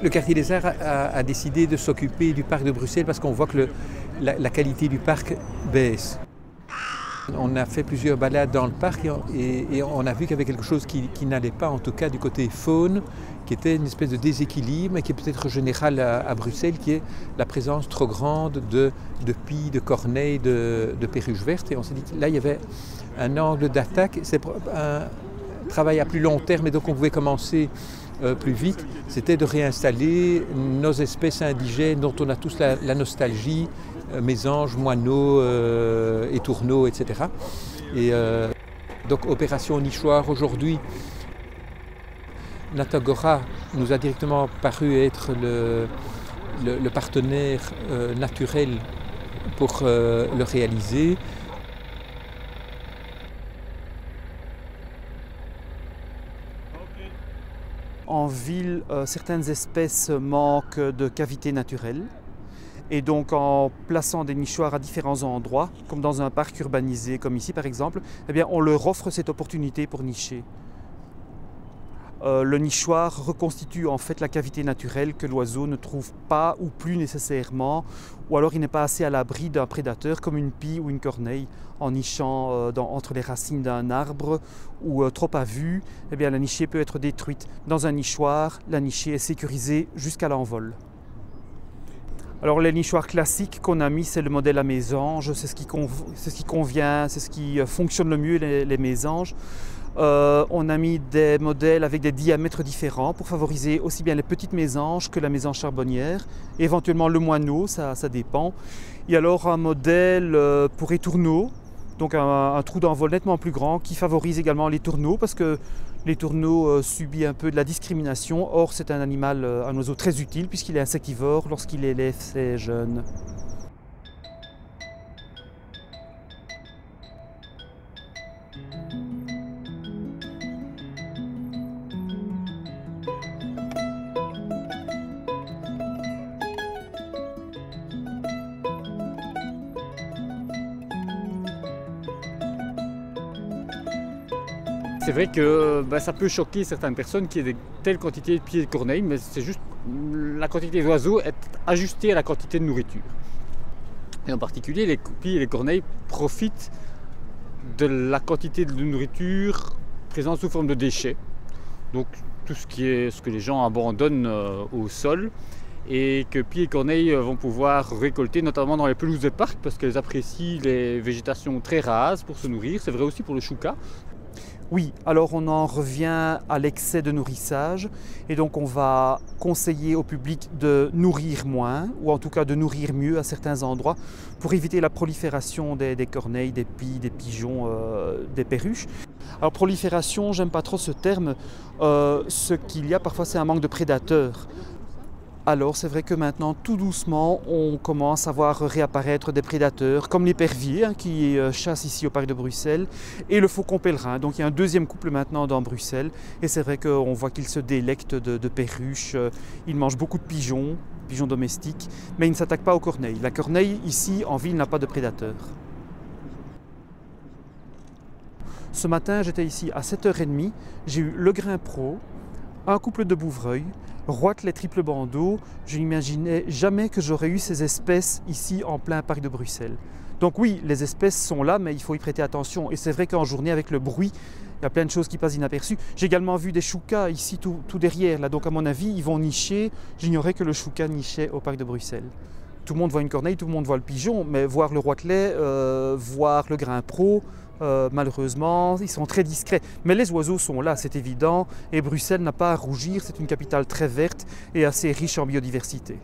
Le quartier des Arts a décidé de s'occuper du parc de Bruxelles parce qu'on voit que la qualité du parc baisse. On a fait plusieurs balades dans le parc et on a vu qu'il y avait quelque chose qui n'allait pas, en tout cas du côté faune, qui était une espèce de déséquilibre, mais qui est peut-être général à Bruxelles, qui est la présence trop grande de pies, de corneilles, de perruches vertes. Et on s'est dit que là, il y avait un angle d'attaque. C'est un travail à plus long terme, et donc on pouvait commencer plus vite, c'était de réinstaller nos espèces indigènes dont on a tous la nostalgie, mésanges, moineaux, étourneaux, etc. Et donc opération nichoir aujourd'hui, Natagora nous a directement paru être le partenaire naturel pour le réaliser. En ville, certaines espèces manquent de cavités naturelles et donc en plaçant des nichoirs à différents endroits, comme dans un parc urbanisé comme ici par exemple, eh bien, on leur offre cette opportunité pour nicher. Le nichoir reconstitue en fait la cavité naturelle que l'oiseau ne trouve pas ou plus nécessairement, ou alors il n'est pas assez à l'abri d'un prédateur comme une pie ou une corneille. En nichant entre les racines d'un arbre ou trop à vue, eh bien, la nichée peut être détruite. Dans un nichoir, la nichée est sécurisée jusqu'à l'envol. Alors les nichoirs classiques qu'on a mis, c'est le modèle à mésanges, c'est ce qui convient, c'est ce qui fonctionne le mieux, les mésanges. On a mis des modèles avec des diamètres différents pour favoriser aussi bien les petites mésanges que la mésange charbonnière, éventuellement le moineau, ça dépend. Et alors un modèle pour étourneaux, donc un trou d'envol nettement plus grand qui favorise également les tourneaux parce que les tourneaux subit un peu de la discrimination. Or c'est un animal, un oiseau très utile puisqu'il est insectivore lorsqu'il élève ses jeunes. C'est vrai que ça peut choquer certaines personnes qu'il y ait de telles quantités de pieds et de corneilles, mais c'est juste la quantité d'oiseaux est ajustée à la quantité de nourriture. Et en particulier, les pieds et les corneilles profitent de la quantité de nourriture présente sous forme de déchets. Donc tout ce que les gens abandonnent au sol et que pieds et corneilles vont pouvoir récolter, notamment dans les pelouses de parc, parce qu'elles apprécient les végétations très rases pour se nourrir. C'est vrai aussi pour le chouka. Oui, alors on en revient à l'excès de nourrissage et donc on va conseiller au public de nourrir moins ou en tout cas de nourrir mieux à certains endroits pour éviter la prolifération des corneilles, des pies, des pigeons, des perruches. Alors prolifération, j'aime pas trop ce terme, ce qu'il y a parfois c'est un manque de prédateurs. Alors c'est vrai que maintenant, tout doucement, on commence à voir réapparaître des prédateurs comme l'épervier qui chasse ici au parc de Bruxelles et le faucon pèlerin. Donc il y a un deuxième couple maintenant dans Bruxelles et c'est vrai qu'on voit qu'il se délecte de perruches. Il mange beaucoup de pigeons domestiques, mais il ne s'attaque pas aux corneilles. La corneille ici en ville n'a pas de prédateur. Ce matin, j'étais ici à 7h30, j'ai eu le grimpro, un couple de bouvreuils, roitelet triple bandeau. Je n'imaginais jamais que j'aurais eu ces espèces ici en plein parc de Bruxelles. Donc oui, les espèces sont là, mais il faut y prêter attention. Et c'est vrai qu'en journée, avec le bruit, il y a plein de choses qui passent inaperçues. J'ai également vu des choucas ici tout derrière. Là. Donc à mon avis, ils vont nicher. J'ignorais que le chouca nichait au parc de Bruxelles. Tout le monde voit une corneille, tout le monde voit le pigeon, mais voir le roitelet, voir le grimpro, malheureusement, ils sont très discrets. Mais les oiseaux sont là, c'est évident, et Bruxelles n'a pas à rougir, c'est une capitale très verte et assez riche en biodiversité.